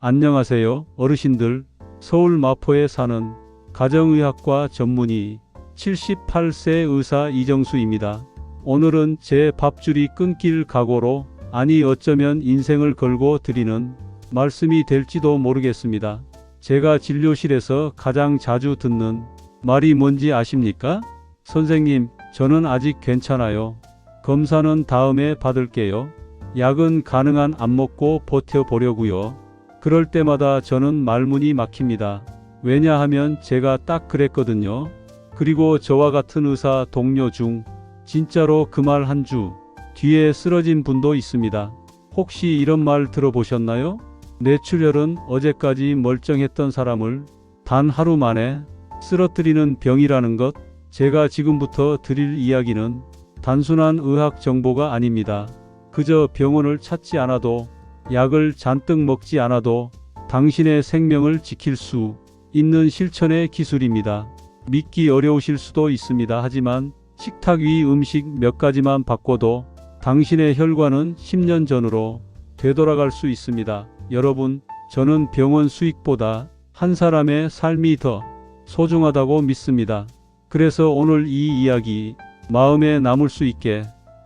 안녕하세요, 어르신들. 서울 마포에 사는 가정의학과 전문의 78세 의사 이정수입니다. 오늘은 제 밥줄이 끊길 각오로, 아니 어쩌면 인생을 걸고 드리는 말씀이 될지도 모르겠습니다. 제가 진료실에서 가장 자주 듣는 말이 뭔지 아십니까? 선생님, 저는 아직 괜찮아요. 검사는 다음에 받을게요. 약은 가능한 안 먹고 버텨보려고요. 그럴 때마다 저는 말문이 막힙니다. 왜냐하면 제가 딱 그랬거든요. 그리고 저와 같은 의사 동료 중 진짜로 그 말 한 주 뒤에 쓰러진 분도 있습니다. 혹시 이런 말 들어보셨나요? 뇌출혈은 어제까지 멀쩡했던 사람을 단 하루 만에 쓰러뜨리는 병이라는 것. 제가 지금부터 드릴 이야기는 단순한 의학 정보가 아닙니다. 그저 병원을 찾지 않아도, 약을 잔뜩 먹지 않아도 당신의 생명을 지킬 수 있는 실천의 기술입니다. 믿기 어려우실 수도 있습니다. 하지만 식탁 위 음식 몇 가지만 바꿔도 당신의 혈관은 10년 전으로 되돌아갈 수 있습니다. 여러분, 저는 병원 수익보다 한 사람의 삶이 더 소중하다고 믿습니다. 그래서 오늘 이 이야기 마음에 남을 수 있게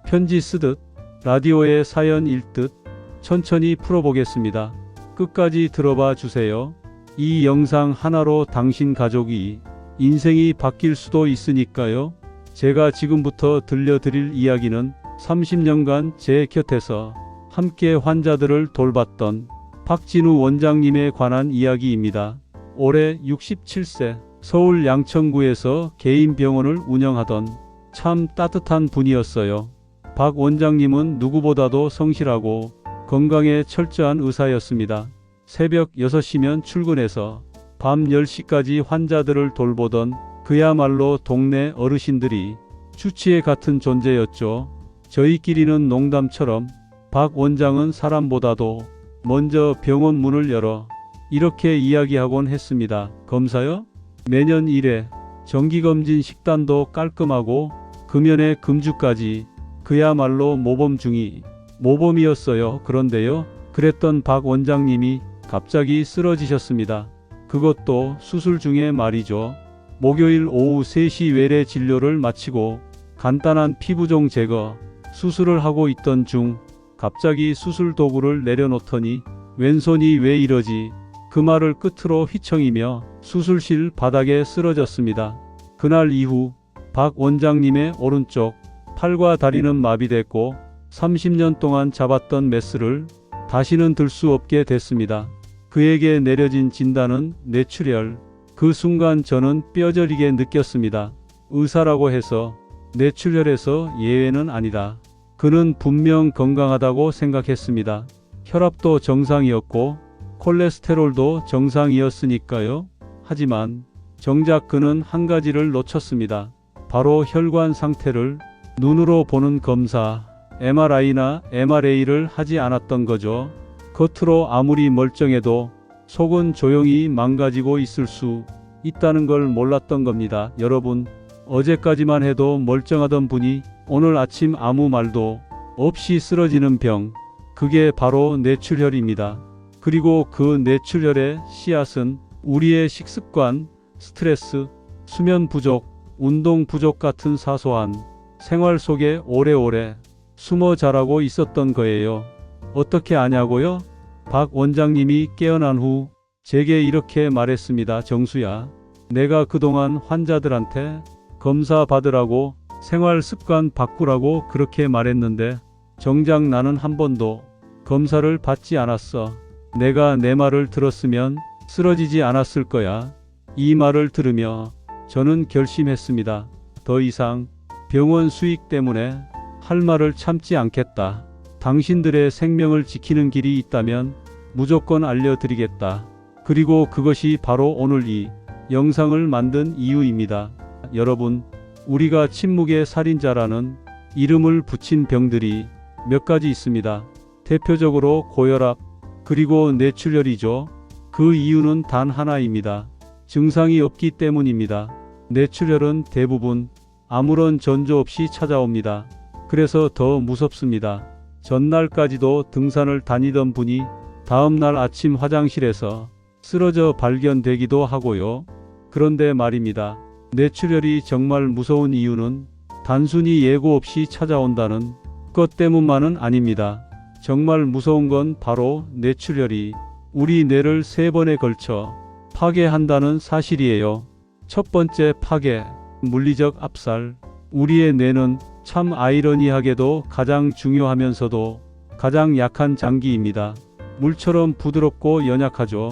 편지 쓰듯 라디오의 사연 읽듯 천천히 풀어보겠습니다. 끝까지 들어봐 주세요. 이 영상 하나로 당신 가족이 인생이 바뀔 수도 있으니까요. 제가 지금부터 들려드릴 이야기는 30년간 제 곁에서 함께 환자들을 돌봤던 박진우 원장님에 관한 이야기입니다. 올해 67세, 서울 양천구에서 개인 병원을 운영하던 참 따뜻한 분이었어요. 박 원장님은 누구보다도 성실하고 건강에 철저한 의사였습니다. 새벽 6시면 출근해서 밤 10시까지 환자들을 돌보던 그야말로 동네 어르신들이 주치의 같은 존재였죠. 저희끼리는 농담처럼 박 원장은 사람보다도 먼저 병원 문을 열어 이렇게 이야기하곤 했습니다. 검사요? 매년 1회, 정기검진 식단도 깔끔하고 금연에 금주까지, 그야말로 모범 중이 모범이었어요. 그런데요, 그랬던 박 원장님이 갑자기 쓰러지셨습니다. 그것도 수술 중에 말이죠. 목요일 오후 3시 외래 진료를 마치고 간단한 피부종 제거 수술을 하고 있던 중 갑자기 수술 도구를 내려놓더니 왼손이 왜 이러지? 그 말을 끝으로 휘청이며 수술실 바닥에 쓰러졌습니다. 그날 이후 박 원장님의 오른쪽 팔과 다리는 마비됐고 30년 동안 잡았던 메스를 다시는 들 수 없게 됐습니다. 그에게 내려진 진단은 뇌출혈. 그 순간 저는 뼈저리게 느꼈습니다. 의사라고 해서 뇌출혈에서 예외는 아니다. 그는 분명 건강하다고 생각했습니다. 혈압도 정상이었고 콜레스테롤도 정상이었으니까요. 하지만 정작 그는 한 가지를 놓쳤습니다. 바로 혈관 상태를 눈으로 보는 검사, MRI나 MRA를 하지 않았던 거죠. 겉으로 아무리 멀쩡해도 속은 조용히 망가지고 있을 수 있다는 걸 몰랐던 겁니다. 여러분, 어제까지만 해도 멀쩡하던 분이 오늘 아침 아무 말도 없이 쓰러지는 병, 그게 바로 뇌출혈입니다. 그리고 그 뇌출혈의 씨앗은 우리의 식습관, 스트레스, 수면 부족, 운동 부족 같은 사소한 생활 속에 오래오래 숨어 자라고 있었던 거예요. 어떻게 아냐고요? 박 원장님이 깨어난 후 제게 이렇게 말했습니다. 정수야, 내가 그동안 환자들한테 검사 받으라고, 생활 습관 바꾸라고 그렇게 말했는데 정작 나는 한 번도 검사를 받지 않았어. 내가 내 말을 들었으면 쓰러지지 않았을 거야. 이 말을 들으며 저는 결심했습니다. 더 이상 병원 수익 때문에 할 말을 참지 않겠다. 당신들의 생명을 지키는 길이 있다면 무조건 알려드리겠다. 그리고 그것이 바로 오늘 이 영상을 만든 이유입니다. 여러분, 우리가 침묵의 살인자라는 이름을 붙인 병들이 몇 가지 있습니다. 대표적으로 고혈압, 그리고 뇌출혈이죠. 그 이유는 단 하나입니다. 증상이 없기 때문입니다. 뇌출혈은 대부분 아무런 전조 없이 찾아옵니다. 그래서 더 무섭습니다. 전날까지도 등산을 다니던 분이 다음 날 아침 화장실에서 쓰러져 발견되기도 하고요. 그런데 말입니다. 뇌출혈이 정말 무서운 이유는 단순히 예고 없이 찾아온다는 것 때문만은 아닙니다. 정말 무서운 건 바로 뇌출혈이 우리 뇌를 3번에 걸쳐 파괴한다는 사실이에요. 첫 번째 파괴, 물리적 압살. 우리의 뇌는 참 아이러니하게도 가장 중요하면서도 가장 약한 장기입니다. 물처럼 부드럽고 연약하죠.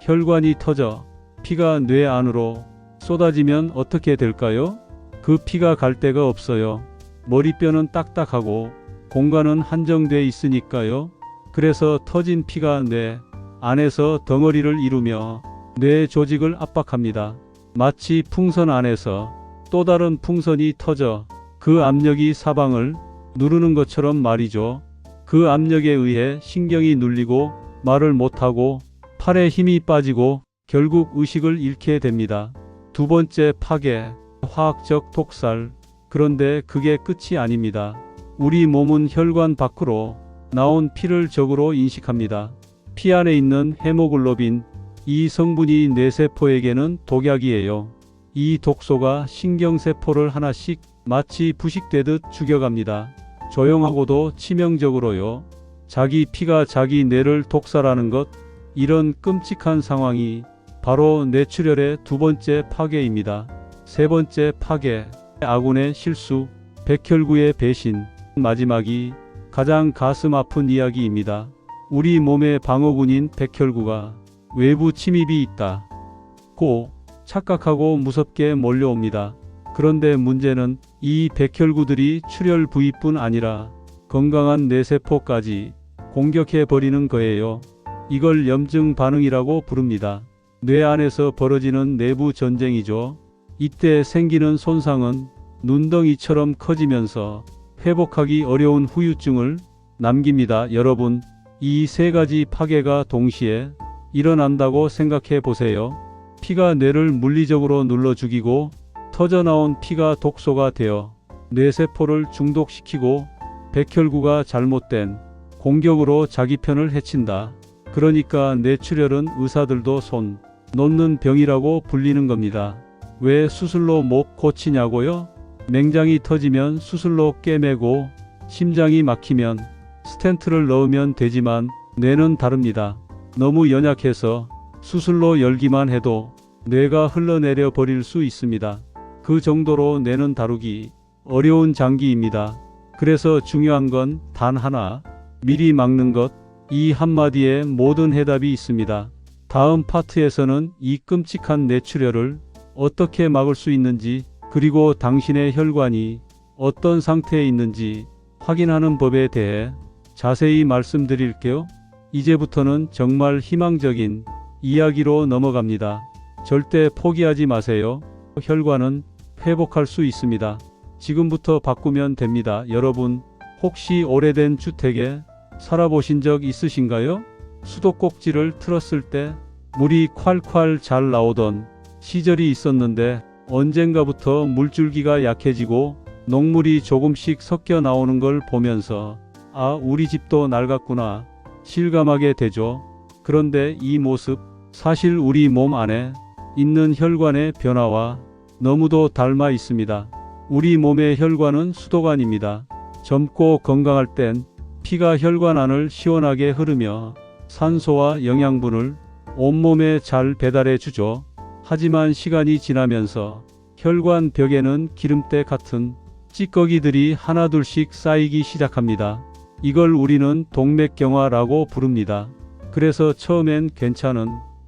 혈관이 터져 피가 뇌 안으로 쏟아지면 어떻게 될까요? 그 피가 갈 데가 없어요. 머리뼈는 딱딱하고 공간은 한정돼 있으니까요. 그래서 터진 피가 뇌 안에서 덩어리를 이루며 뇌 조직을 압박합니다. 마치 풍선 안에서 또 다른 풍선이 터져 그 압력이 사방을 누르는 것처럼 말이죠. 그 압력에 의해 신경이 눌리고 말을 못하고 팔에 힘이 빠지고 결국 의식을 잃게 됩니다. 두 번째 파괴, 화학적 독살. 그런데 그게 끝이 아닙니다. 우리 몸은 혈관 밖으로 나온 피를 적으로 인식합니다. 피 안에 있는 헤모글로빈, 이 성분이 뇌세포에게는 독약이에요. 이 독소가 신경세포를 하나씩 마치 부식되듯 죽여갑니다. 조용하고도 치명적으로요. 자기 피가 자기 뇌를 독살하는 것, 이런 끔찍한 상황이 바로 뇌출혈의 두 번째 파괴입니다. 세 번째 파괴, 아군의 실수, 백혈구의 배신. 마지막이 가장 가슴 아픈 이야기입니다. 우리 몸의 방어군인 백혈구가 외부 침입이 있다고 착각하고 무섭게 몰려옵니다. 그런데 문제는 이 백혈구들이 출혈 부위뿐 아니라 건강한 뇌세포까지 공격해버리는 거예요. 이걸 염증 반응이라고 부릅니다. 뇌 안에서 벌어지는 내부 전쟁이죠. 이때 생기는 손상은 눈덩이처럼 커지면서 회복하기 어려운 후유증을 남깁니다. 여러분, 이 3가지 파괴가 동시에 일어난다고 생각해 보세요. 피가 뇌를 물리적으로 눌러 죽이고 터져나온 피가 독소가 되어 뇌세포를 중독시키고 백혈구가 잘못된 공격으로 자기 편을 해친다. 그러니까 뇌출혈은 의사들도 손 놓는 병이라고 불리는 겁니다. 왜 수술로 못 고치냐고요? 맹장이 터지면 수술로 꿰매고 심장이 막히면 스텐트를 넣으면 되지만 뇌는 다릅니다. 너무 연약해서 수술로 열기만 해도 뇌가 흘러내려 버릴 수 있습니다. 그 정도로 뇌는 다루기 어려운 장기입니다. 그래서 중요한 건 단 하나, 미리 막는 것. 이 한마디에 모든 해답이 있습니다. 다음 파트에서는 이 끔찍한 뇌출혈을 어떻게 막을 수 있는지, 그리고 당신의 혈관이 어떤 상태에 있는지 확인하는 법에 대해 자세히 말씀드릴게요. 이제부터는 정말 희망적인 이야기로 넘어갑니다. 절대 포기하지 마세요. 혈관은 회복할 수 있습니다. 지금부터 바꾸면 됩니다. 여러분, 혹시 오래된 주택에 살아보신 적 있으신가요? 수도꼭지를 틀었을 때 물이 콸콸 잘 나오던 시절이 있었는데 언젠가부터 물줄기가 약해지고 녹물이 조금씩 섞여 나오는 걸 보면서 아, 우리 집도 낡았구나 실감하게 되죠. 그런데 이 모습, 사실 우리 몸 안에 있는 혈관의 변화와 너무도 닮아 있습니다. 우리 몸의 혈관은 수도관입니다. 젊고 건강할 땐 피가 혈관 안을 시원하게 흐르며 산소와 영양분을 온몸에 잘 배달해 주죠. 하지만 시간이 지나면서 혈관 벽에는 기름때 같은 찌꺼기들이 하나둘씩 쌓이기 시작합니다. 이걸 우리는 동맥경화라고 부릅니다. 그래서 처음엔 괜찮은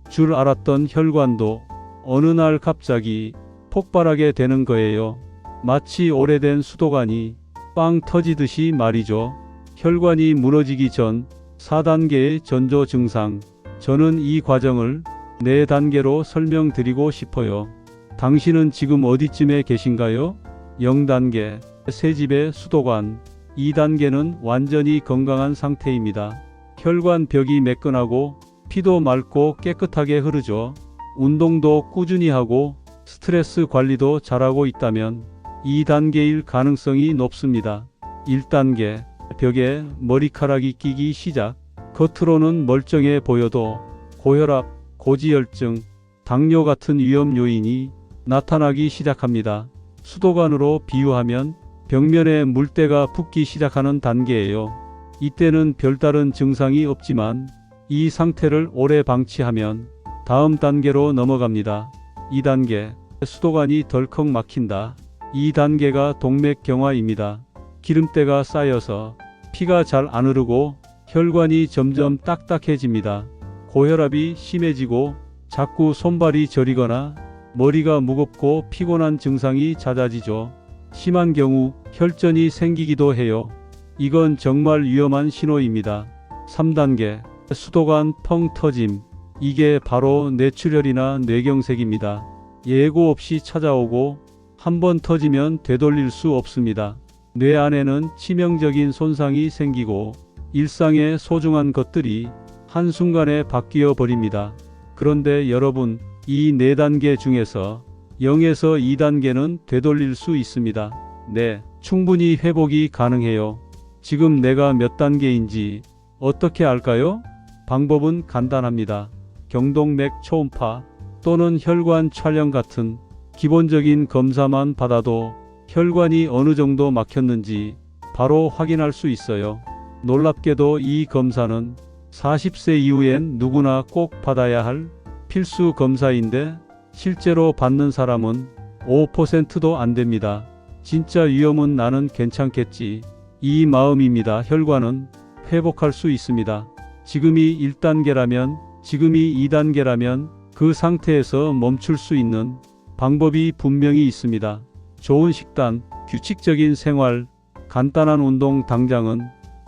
줄 알았던 혈관도 어느 날 갑자기 폭발하게 되는 거예요. 마치 오래된 수도관이 빵 터지듯이 말이죠. 혈관이 무너지기 전 4단계의 전조 증상. 저는 이 과정을 4단계로 설명드리고 싶어요. 당신은 지금 어디쯤에 계신가요? 0단계, 새 집의 수도관. 2단계는 완전히 건강한 상태입니다. 혈관 벽이 매끈하고 피도 맑고 깨끗하게 흐르죠. 운동도 꾸준히 하고 스트레스 관리도 잘하고 있다면 2단계일 가능성이 높습니다. 1단계, 벽에 머리카락이 끼기 시작. 겉으로는 멀쩡해 보여도 고혈압, 고지혈증, 당뇨 같은 위험 요인이 나타나기 시작합니다. 수도관으로 비유하면 벽면에 물때가 붙기 시작하는 단계예요. 이때는 별다른 증상이 없지만 이 상태를 오래 방치하면 다음 단계로 넘어갑니다. 2단계, 수도관이 덜컥 막힌다. 이 단계가 동맥경화입니다. 기름때가 쌓여서 피가 잘 안 흐르고 혈관이 점점 딱딱해집니다. 고혈압이 심해지고 자꾸 손발이 저리거나 머리가 무겁고 피곤한 증상이 잦아지죠. 심한 경우 혈전이 생기기도 해요. 이건 정말 위험한 신호입니다. 3단계, 수도관 펑 터짐. 이게 바로 뇌출혈이나 뇌경색입니다. 예고 없이 찾아오고 한번 터지면 되돌릴 수 없습니다. 뇌 안에는 치명적인 손상이 생기고 일상의 소중한 것들이 한순간에 바뀌어 버립니다. 그런데 여러분, 이 4단계 중에서 0에서 2단계는 되돌릴 수 있습니다. 네, 충분히 회복이 가능해요. 지금 내가 몇 단계인지 어떻게 알까요? 방법은 간단합니다. 경동맥 초음파 또는 혈관 촬영 같은 기본적인 검사만 받아도 혈관이 어느 정도 막혔는지 바로 확인할 수 있어요. 놀랍게도 이 검사는 40세 이후엔 누구나 꼭 받아야 할 필수 검사인데 실제로 받는 사람은 5%도 안 됩니다. 진짜 위험은 나는 괜찮겠지. 이 마음입니다. 혈관은 회복할 수 있습니다. 지금이 1단계라면, 지금이 2단계라면 그 상태에서 멈출 수 있는 방법이 분명히 있습니다. 좋은 식단, 규칙적인 생활, 간단한 운동. 당장은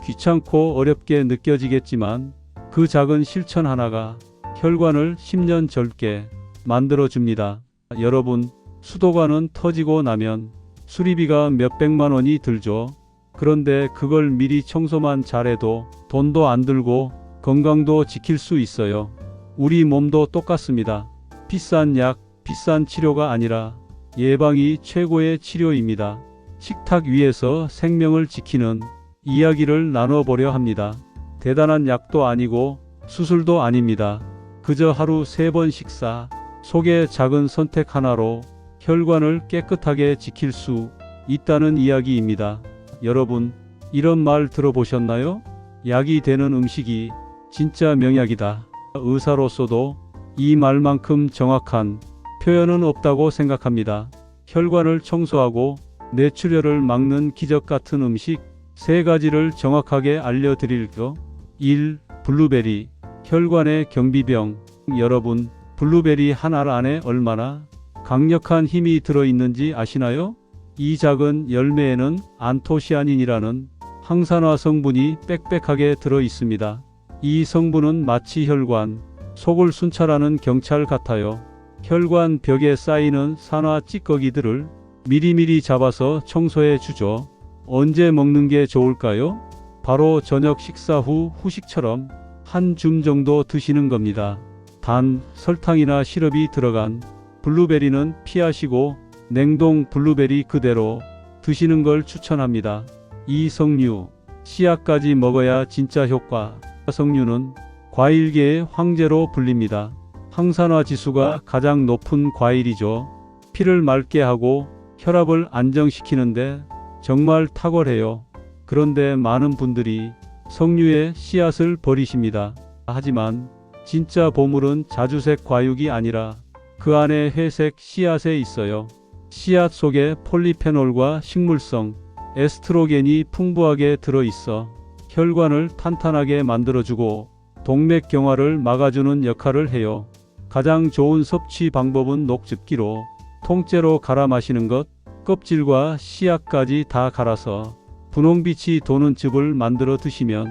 귀찮고 어렵게 느껴지겠지만 그 작은 실천 하나가 혈관을 10년 젊게 만들어줍니다. 여러분, 수도관은 터지고 나면 수리비가 몇백만 원이 들죠. 그런데 그걸 미리 청소만 잘해도 돈도 안 들고 건강도 지킬 수 있어요. 우리 몸도 똑같습니다. 비싼 약, 비싼 치료가 아니라 예방이 최고의 치료입니다. 식탁 위에서 생명을 지키는 이야기를 나눠보려 합니다. 대단한 약도 아니고 수술도 아닙니다. 그저 하루 3번 식사, 속의 작은 선택 하나로 혈관을 깨끗하게 지킬 수 있다는 이야기입니다. 여러분, 이런 말 들어보셨나요? 약이 되는 음식이 진짜 명약이다. 의사로서도 이 말만큼 정확한 표현은 없다고 생각합니다. 혈관을 청소하고 뇌출혈을 막는 기적 같은 음식 3가지를 정확하게 알려드릴게요. 1. 블루베리, 혈관의 경비병. 여러분, 블루베리 한 알 안에 얼마나 강력한 힘이 들어있는지 아시나요? 이 작은 열매에는 안토시아닌이라는 항산화 성분이 빽빽하게 들어있습니다. 이 성분은 마치 혈관 속을 순찰하는 경찰 같아요. 혈관 벽에 쌓이는 산화 찌꺼기들을 미리미리 잡아서 청소해 주죠. 언제 먹는 게 좋을까요? 바로 저녁 식사 후 후식처럼 한 줌 정도 드시는 겁니다. 단, 설탕이나 시럽이 들어간 블루베리는 피하시고 냉동 블루베리 그대로 드시는 걸 추천합니다. 이 석류, 씨앗까지 먹어야 진짜 효과. 석류는 과일계의 황제로 불립니다. 항산화 지수가 가장 높은 과일이죠. 피를 맑게 하고 혈압을 안정시키는데 정말 탁월해요. 그런데 많은 분들이 석류의 씨앗을 버리십니다. 하지만 진짜 보물은 자주색 과육이 아니라 그 안에 회색 씨앗에 있어요. 씨앗 속에 폴리페놀과 식물성 에스트로겐이 풍부하게 들어있어 혈관을 탄탄하게 만들어주고 동맥경화를 막아주는 역할을 해요. 가장 좋은 섭취 방법은 녹즙기로 통째로 갈아 마시는 것, 껍질과 씨앗까지 다 갈아서 분홍빛이 도는 즙을 만들어 드시면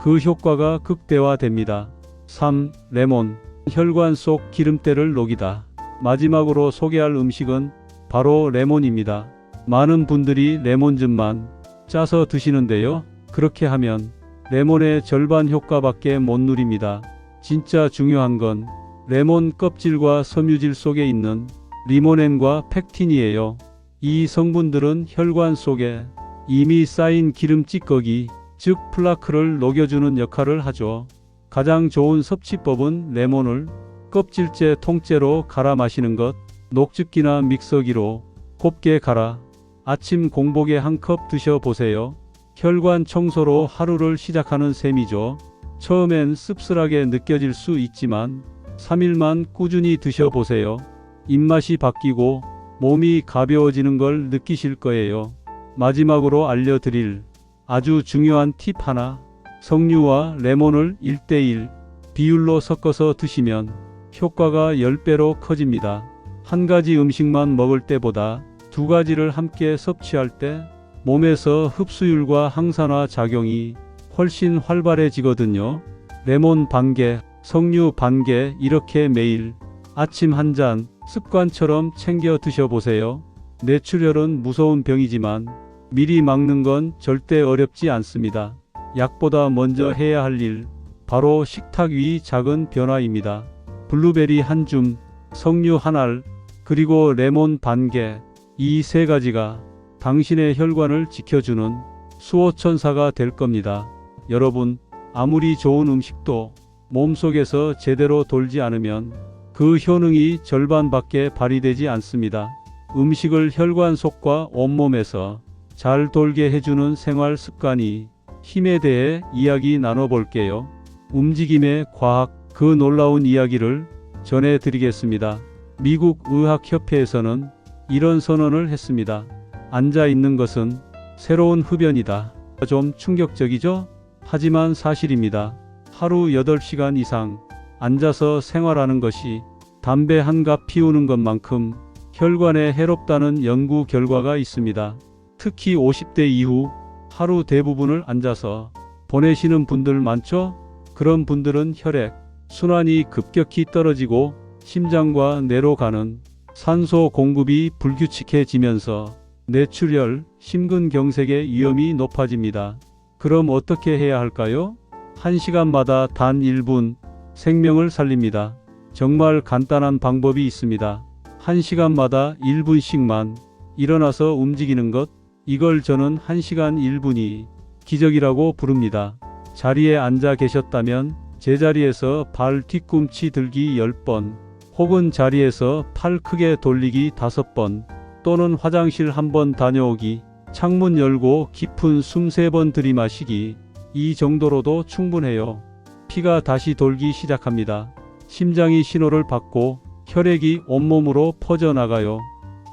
그 효과가 극대화됩니다. 3. 레몬, 혈관 속 기름때를 녹이다. 마지막으로 소개할 음식은 바로 레몬입니다. 많은 분들이 레몬즙만 짜서 드시는데요. 그렇게 하면 레몬의 절반 효과밖에 못 누립니다. 진짜 중요한 건 레몬 껍질과 섬유질 속에 있는 리모넨과 펙틴이에요. 이 성분들은 혈관 속에 이미 쌓인 기름 찌꺼기, 즉 플라크를 녹여주는 역할을 하죠. 가장 좋은 섭취법은 레몬을 껍질째 통째로 갈아 마시는 것, 녹즙기나 믹서기로 곱게 갈아 아침 공복에 한 컵 드셔보세요. 혈관 청소로 하루를 시작하는 셈이죠. 처음엔 씁쓸하게 느껴질 수 있지만 3일만 꾸준히 드셔보세요. 입맛이 바뀌고 몸이 가벼워지는 걸 느끼실 거예요. 마지막으로 알려드릴 아주 중요한 팁 하나. 석류와 레몬을 1:1 비율로 섞어서 드시면 효과가 10배로 커집니다. 한 가지 음식만 먹을 때보다 두 가지를 함께 섭취할 때 몸에서 흡수율과 항산화 작용이 훨씬 활발해지거든요. 레몬 반개, 석류 반개 이렇게 매일 아침 한 잔 습관처럼 챙겨 드셔보세요. 뇌출혈은 무서운 병이지만 미리 막는 건 절대 어렵지 않습니다. 약보다 먼저 해야 할 일, 바로 식탁 위 작은 변화입니다. 블루베리 한 줌, 석류 한 알, 그리고 레몬 반개, 이 세 가지가 당신의 혈관을 지켜주는 수호천사가 될 겁니다. 여러분, 아무리 좋은 음식도 몸속에서 제대로 돌지 않으면 그 효능이 절반밖에 발휘되지 않습니다. 음식을 혈관 속과 온몸에서 잘 돌게 해주는 생활 습관이 힘에 대해 이야기 나눠볼게요. 움직임의 과학, 그 놀라운 이야기를 전해드리겠습니다. 미국 의학협회에서는 이런 선언을 했습니다. 앉아 있는 것은 새로운 흡연이다. 좀 충격적이죠? 하지만 사실입니다. 하루 8시간 이상 앉아서 생활하는 것이 담배 한 갑 피우는 것만큼 혈관에 해롭다는 연구 결과가 있습니다. 특히 50대 이후 하루 대부분을 앉아서 보내시는 분들 많죠? 그런 분들은 혈액 순환이 급격히 떨어지고 심장과 뇌로 가는 산소 공급이 불규칙해지면서 뇌출혈, 심근경색의 위험이 높아집니다. 그럼 어떻게 해야 할까요? 1시간마다 단 1분 생명을 살립니다. 정말 간단한 방법이 있습니다. 1시간마다 1분씩만 일어나서 움직이는 것, 이걸 저는 1시간 1분이 기적이라고 부릅니다. 자리에 앉아 계셨다면 제자리에서 발 뒤꿈치 들기 10번, 혹은 자리에서 팔 크게 돌리기 5번, 또는 화장실 한번 다녀오기, 창문 열고 깊은 숨 3번 들이마시기, 이 정도로도 충분해요. 피가 다시 돌기 시작합니다. 심장이 신호를 받고 혈액이 온몸으로 퍼져나가요.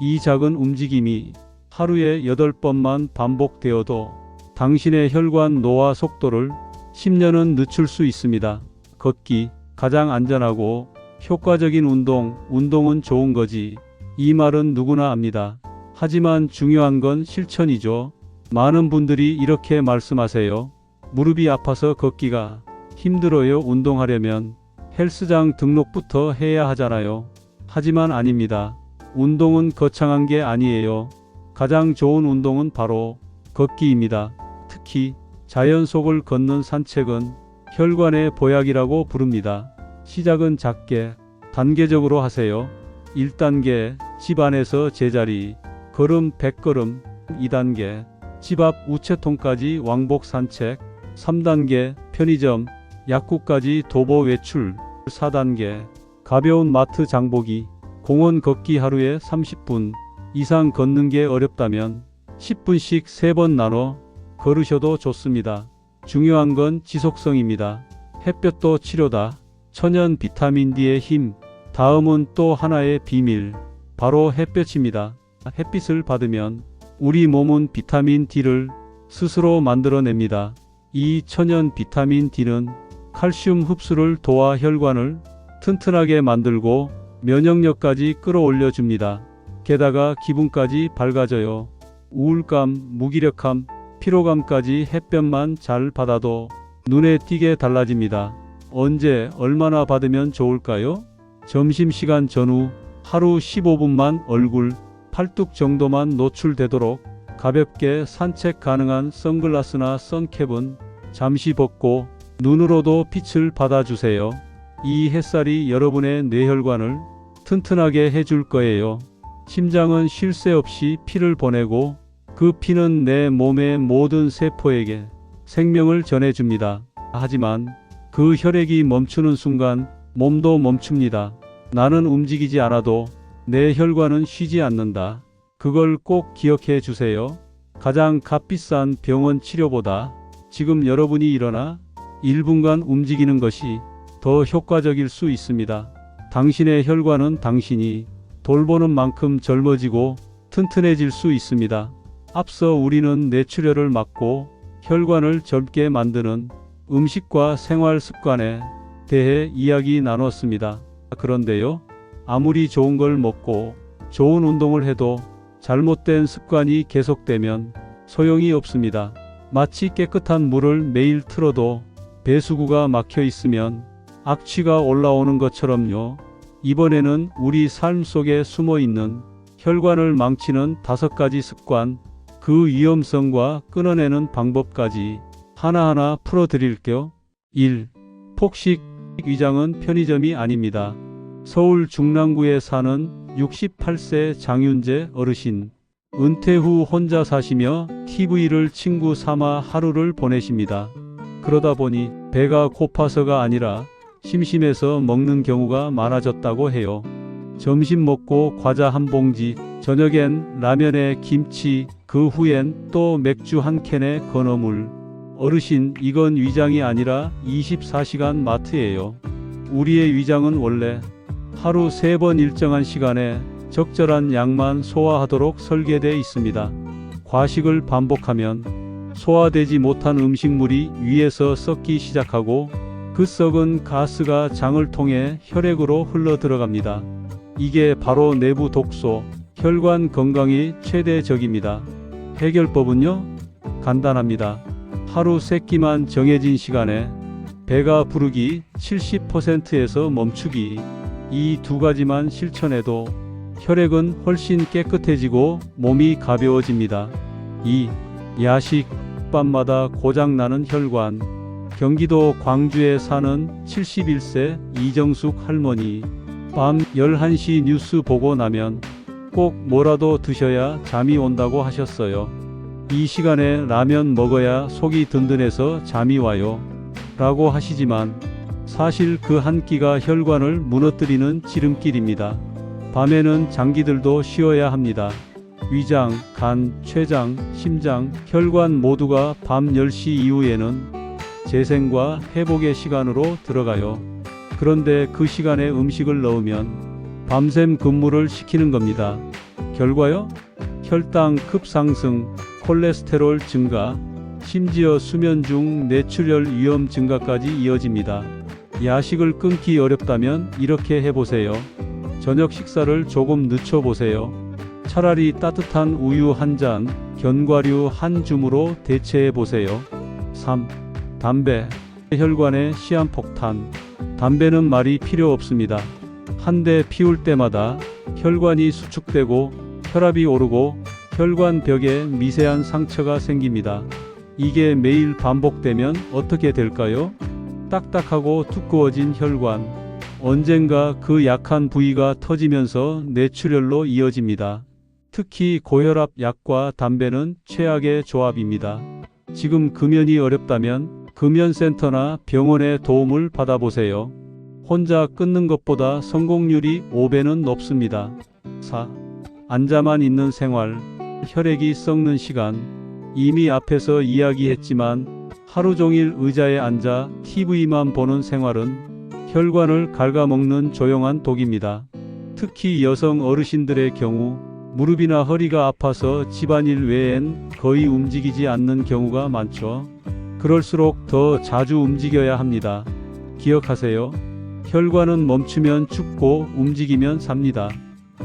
이 작은 움직임이 하루에 8번만 반복되어도 당신의 혈관 노화 속도를 10년은 늦출 수 있습니다. 걷기, 가장 안전하고 효과적인 운동은 좋은 거지. 이 말은 누구나 압니다. 하지만 중요한 건 실천이죠. 많은 분들이 이렇게 말씀하세요. 무릎이 아파서 걷기가 힘들어요. 운동하려면 헬스장 등록부터 해야 하잖아요. 하지만 아닙니다. 운동은 거창한 게 아니에요. 가장 좋은 운동은 바로 걷기입니다. 특히 자연 속을 걷는 산책은 혈관의 보약이라고 부릅니다. 시작은 작게, 단계적으로 하세요. 1단계, 집 안에서 제자리, 걸음 100걸음. 2단계, 집 앞 우체통까지 왕복 산책. 3단계, 편의점, 약국까지 도보 외출. 4단계, 가벼운 마트 장보기. 공원 걷기 하루에 30분 이상 걷는 게 어렵다면 10분씩 3번 나눠 걸으셔도 좋습니다. 중요한 건 지속성입니다. 햇볕도 치료다. 천연 비타민 D의 힘. 다음은 또 하나의 비밀. 바로 햇볕입니다. 햇빛을 받으면 우리 몸은 비타민 D를 스스로 만들어냅니다. 이 천연 비타민 D는 칼슘 흡수를 도와 혈관을 튼튼하게 만들고 면역력까지 끌어올려 줍니다. 게다가 기분까지 밝아져요. 우울감, 무기력함, 피로감까지 햇볕만 잘 받아도 눈에 띄게 달라집니다. 언제, 얼마나 받으면 좋을까요? 점심시간 전후 하루 15분만 얼굴, 팔뚝 정도만 노출되도록 가볍게 산책 가능한 선글라스나 선캡은 잠시 벗고 눈으로도 빛을 받아주세요. 이 햇살이 여러분의 뇌혈관을 튼튼하게 해줄 거예요. 심장은 쉴 새 없이 피를 보내고 그 피는 내 몸의 모든 세포에게 생명을 전해줍니다. 하지만 그 혈액이 멈추는 순간 몸도 멈춥니다. 나는 움직이지 않아도 내 혈관은 쉬지 않는다. 그걸 꼭 기억해 주세요. 가장 값비싼 병원 치료보다 지금 여러분이 일어나 1분간 움직이는 것이 더 효과적일 수 있습니다. 당신의 혈관은 당신이 돌보는 만큼 젊어지고 튼튼해질 수 있습니다. 앞서 우리는 뇌출혈을 막고 혈관을 젊게 만드는 음식과 생활 습관에 대해 이야기 나눴습니다. 그런데요, 아무리 좋은 걸 먹고 좋은 운동을 해도 잘못된 습관이 계속되면 소용이 없습니다. 마치 깨끗한 물을 매일 틀어도 배수구가 막혀 있으면 악취가 올라오는 것처럼요. 이번에는 우리 삶 속에 숨어 있는 혈관을 망치는 5가지 습관, 그 위험성과 끊어내는 방법까지 하나하나 풀어드릴게요. 1. 폭식. 위장은 편의점이 아닙니다. 서울 중랑구에 사는 68세 장윤재 어르신. 은퇴 후 혼자 사시며 TV를 친구 삼아 하루를 보내십니다. 그러다 보니 배가 고파서가 아니라 심심해서 먹는 경우가 많아졌다고 해요. 점심 먹고 과자 한 봉지, 저녁엔 라면에 김치, 그 후엔 또 맥주 한 캔에 건어물. 어르신, 이건 위장이 아니라 24시간 마트예요. 우리의 위장은 원래 하루 3번 일정한 시간에 적절한 양만 소화하도록 설계되어 있습니다. 과식을 반복하면 소화되지 못한 음식물이 위에서 썩기 시작하고 그 썩은 가스가 장을 통해 혈액으로 흘러 들어갑니다. 이게 바로 내부 독소, 혈관 건강의 최대 적입니다. 해결법은요? 간단합니다. 하루 3끼만 정해진 시간에 배가 부르기 70%에서 멈추기, 이 2가지만 실천해도 혈액은 훨씬 깨끗해지고 몸이 가벼워집니다. 2. 야식. 밤마다 고장나는 혈관. 경기도 광주에 사는 71세 이정숙 할머니. 밤 11시 뉴스 보고 나면 꼭 뭐라도 드셔야 잠이 온다고 하셨어요. 이 시간에 라면 먹어야 속이 든든해서 잠이 와요 라고 하시지만 사실 그 한 끼가 혈관을 무너뜨리는 지름길입니다. 밤에는 장기들도 쉬어야 합니다. 위장, 간, 췌장, 심장, 혈관 모두가 밤 10시 이후에는 재생과 회복의 시간으로 들어가요. 그런데 그 시간에 음식을 넣으면 밤샘 근무를 시키는 겁니다. 결과요? 혈당 급상승, 콜레스테롤 증가, 심지어 수면 중 뇌출혈 위험 증가까지 이어집니다. 야식을 끊기 어렵다면 이렇게 해보세요. 저녁 식사를 조금 늦춰보세요. 차라리 따뜻한 우유 한 잔, 견과류 한 줌으로 대체해보세요. 3. 담배. 혈관의 시한폭탄. 담배는 말이 필요 없습니다. 한 대 피울 때마다 혈관이 수축되고 혈압이 오르고 혈관 벽에 미세한 상처가 생깁니다. 이게 매일 반복되면 어떻게 될까요? 딱딱하고 두꺼워진 혈관. 언젠가 그 약한 부위가 터지면서 뇌출혈로 이어집니다. 특히 고혈압 약과 담배는 최악의 조합입니다. 지금 금연이 어렵다면 금연센터나 병원의 도움을 받아보세요. 혼자 끊는 것보다 성공률이 5배는 높습니다. 4. 앉아만 있는 생활. 혈액이 썩는 시간. 이미 앞에서 이야기했지만 하루 종일 의자에 앉아 TV만 보는 생활은 혈관을 갉아먹는 조용한 독입니다. 특히 여성 어르신들의 경우 무릎이나 허리가 아파서 집안일 외엔 거의 움직이지 않는 경우가 많죠. 그럴수록 더 자주 움직여야 합니다. 기억하세요. 혈관은 멈추면 죽고 움직이면 삽니다.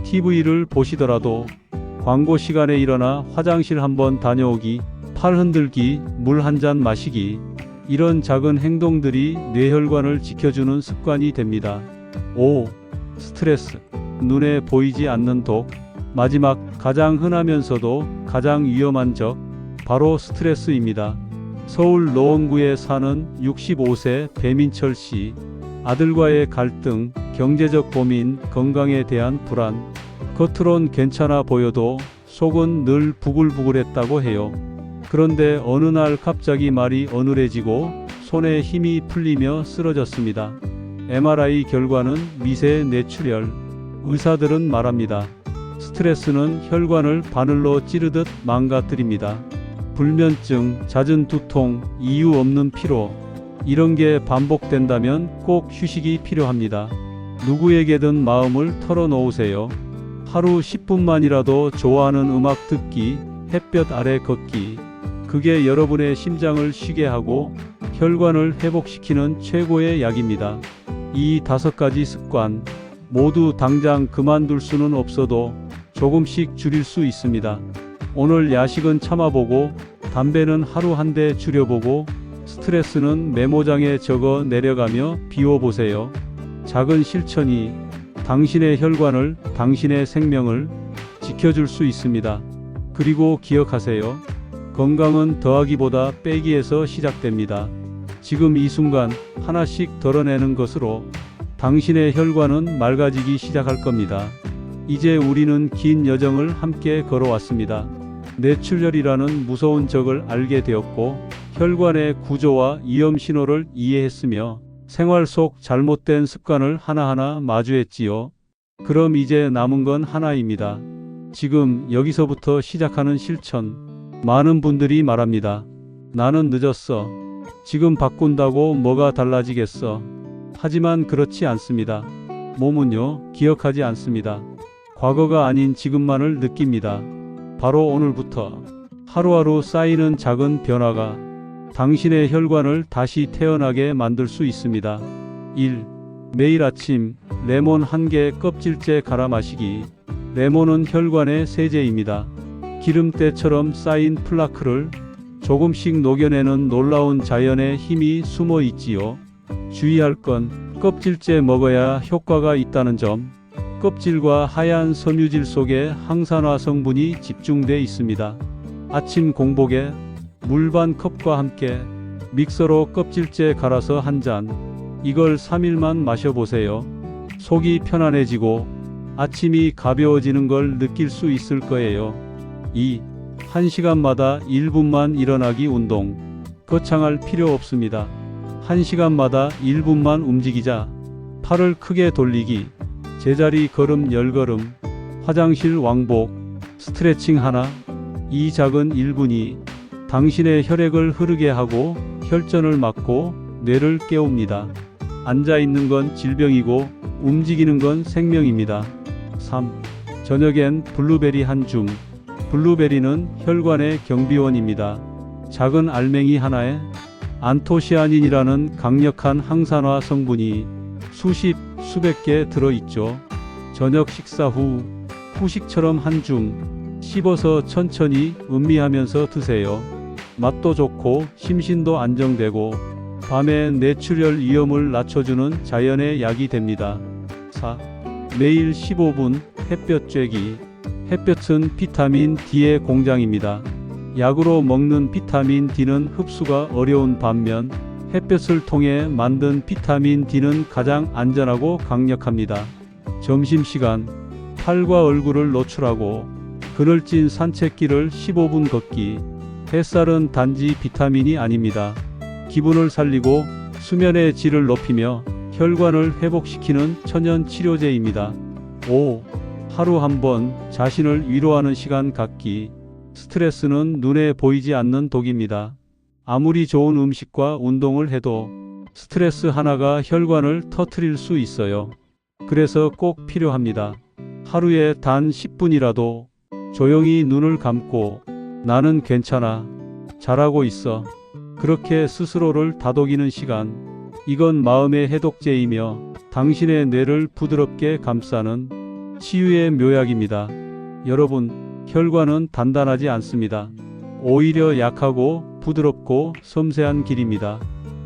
TV를 보시더라도 광고 시간에 일어나 화장실 한번 다녀오기, 팔 흔들기, 물 한 잔 마시기, 이런 작은 행동들이 뇌혈관을 지켜주는 습관이 됩니다. 5. 스트레스. 눈에 보이지 않는 독. 마지막, 가장 흔하면서도 가장 위험한 적, 바로 스트레스입니다. 서울 노원구에 사는 65세 배민철 씨. 아들과의 갈등, 경제적 고민, 건강에 대한 불안. 겉으론 괜찮아 보여도 속은 늘 부글부글했다고 해요. 그런데 어느 날 갑자기 말이 어눌해지고 손에 힘이 풀리며 쓰러졌습니다. MRI 결과는 미세 뇌출혈. 의사들은 말합니다. 스트레스는 혈관을 바늘로 찌르듯 망가뜨립니다. 불면증, 잦은 두통, 이유 없는 피로. 이런 게 반복된다면 꼭 휴식이 필요합니다. 누구에게든 마음을 털어놓으세요. 하루 10분만이라도 좋아하는 음악 듣기, 햇볕 아래 걷기. 그게 여러분의 심장을 쉬게 하고 혈관을 회복시키는 최고의 약입니다. 이 5가지 습관 모두 당장 그만둘 수는 없어도 조금씩 줄일 수 있습니다. 오늘 야식은 참아보고, 담배는 하루 한 대 줄여보고, 스트레스는 메모장에 적어 내려가며 비워보세요. 작은 실천이 당신의 혈관을, 당신의 생명을 지켜줄 수 있습니다. 그리고 기억하세요. 건강은 더하기보다 빼기에서 시작됩니다. 지금 이 순간 하나씩 덜어내는 것으로 당신의 혈관은 맑아지기 시작할 겁니다. 이제 우리는 긴 여정을 함께 걸어왔습니다. 뇌출혈이라는 무서운 적을 알게 되었고, 혈관의 구조와 위험 신호를 이해했으며, 생활 속 잘못된 습관을 하나하나 마주했지요. 그럼 이제 남은 건 하나입니다. 지금 여기서부터 시작하는 실천. 많은 분들이 말합니다. 나는 늦었어. 지금 바꾼다고 뭐가 달라지겠어. 하지만 그렇지 않습니다. 몸은요, 기억하지 않습니다. 과거가 아닌 지금만을 느낍니다. 바로 오늘부터 하루하루 쌓이는 작은 변화가 당신의 혈관을 다시 태어나게 만들 수 있습니다. 1. 매일 아침 레몬 1개 껍질째 갈아 마시기. 레몬은 혈관의 세제입니다. 기름때처럼 쌓인 플라크를 조금씩 녹여내는 놀라운 자연의 힘이 숨어 있지요. 주의할 건 껍질째 먹어야 효과가 있다는 점. 껍질과 하얀 섬유질 속에 항산화 성분이 집중돼 있습니다. 아침 공복에 물 반 컵과 함께 믹서로 껍질째 갈아서 한 잔. 이걸 3일만 마셔보세요. 속이 편안해지고 아침이 가벼워지는 걸 느낄 수 있을 거예요. 2. 1시간마다 1분만 일어나기 운동. 거창할 필요 없습니다. 1시간마다 1분만 움직이자. 팔을 크게 돌리기, 제자리 걸음 10걸음, 화장실 왕복, 스트레칭 하나. 이 작은 1분이 당신의 혈액을 흐르게 하고 혈전을 막고 뇌를 깨웁니다. 앉아있는 건 질병이고 움직이는 건 생명입니다. 3. 저녁엔 블루베리 한 줌. 블루베리는 혈관의 경비원입니다. 작은 알맹이 하나에 안토시아닌이라는 강력한 항산화 성분이 수십, 수백 개 들어있죠. 저녁 식사 후 후식처럼 한 줌 씹어서 천천히 음미하면서 드세요. 맛도 좋고 심신도 안정되고 밤에 뇌출혈 위험을 낮춰주는 자연의 약이 됩니다. 4. 매일 15분 햇볕 쬐기. 햇볕은 비타민 D의 공장입니다. 약으로 먹는 비타민 D는 흡수가 어려운 반면 햇볕을 통해 만든 비타민 D는 가장 안전하고 강력합니다. 점심시간 팔과 얼굴을 노출하고 그늘진 산책길을 15분 걷기. 햇살은 단지 비타민이 아닙니다. 기분을 살리고 수면의 질을 높이며 혈관을 회복시키는 천연 치료제입니다. 5. 하루 한 번 자신을 위로하는 시간 갖기. 스트레스는 눈에 보이지 않는 독입니다. 아무리 좋은 음식과 운동을 해도 스트레스 하나가 혈관을 터뜨릴 수 있어요. 그래서 꼭 필요합니다. 하루에 단 10분이라도 조용히 눈을 감고 나는 괜찮아, 잘하고 있어, 그렇게 스스로를 다독이는 시간. 이건 마음의 해독제이며 당신의 뇌를 부드럽게 감싸는 치유의 묘약입니다. 여러분, 혈관은 단단하지 않습니다. 오히려 약하고 부드럽고 섬세한 길입니다.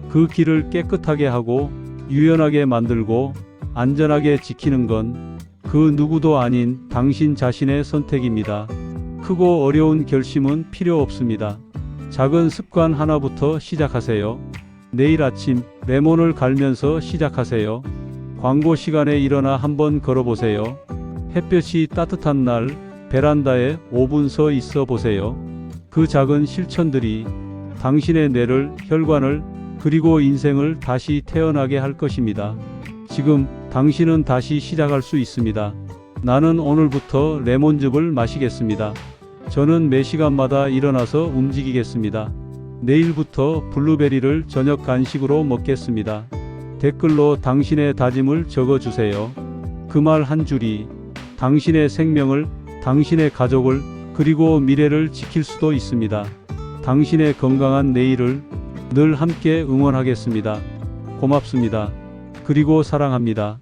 그 길을 깨끗하게 하고 유연하게 만들고 안전하게 지키는 건 그 누구도 아닌 당신 자신의 선택입니다. 크고 어려운 결심은 필요 없습니다. 작은 습관 하나부터 시작하세요. 내일 아침 레몬을 갈면서 시작하세요. 광고 시간에 일어나 한번 걸어보세요. 햇볕이 따뜻한 날 베란다에 5분 서 있어 보세요. 그 작은 실천들이 당신의 뇌를, 혈관을 그리고 인생을 다시 태어나게 할 것입니다. 지금 당신은 다시 시작할 수 있습니다. 나는 오늘부터 레몬즙을 마시겠습니다. 저는 매 시간마다 일어나서 움직이겠습니다. 내일부터 블루베리를 저녁 간식으로 먹겠습니다. 댓글로 당신의 다짐을 적어주세요. 그 말 한 줄이 당신의 생명을, 당신의 가족을, 그리고 미래를 지킬 수도 있습니다. 당신의 건강한 내일을 늘 함께 응원하겠습니다. 고맙습니다. 그리고 사랑합니다.